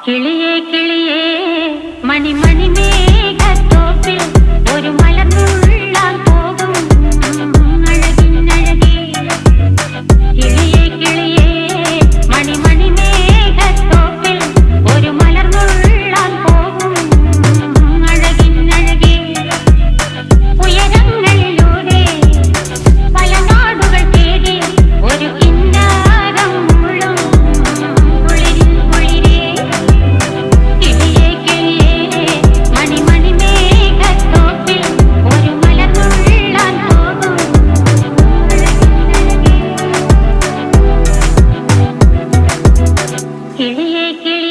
കിളിയേ കിളിയേ മണിമണി മേഘത്തോപ്പിൽ ഒരു മലർന്നുള്ളാൻ പോകും അഴകിനഴകേ. കിളിയേ കിളിയേ മണിമണി മേഘത്തോപ്പിൽ ഒരു മലർന്നുള്ളാൻ പോകും അഴകിനഴകേ. ഉയരങ്ങളിലൂടെ പല നാടുകൾ തേടി ഒരു കിന്നാരം മുഴും കുളിരിൻ കുളിരേ. കിളിയേ കിളിയേ മണിമണി മേഘത്തോപ്പിൽ ഒരു മലർന്നുള്ളാൻ പോകും അഴകിനഴകേ. കിളിയേ കിളിയേ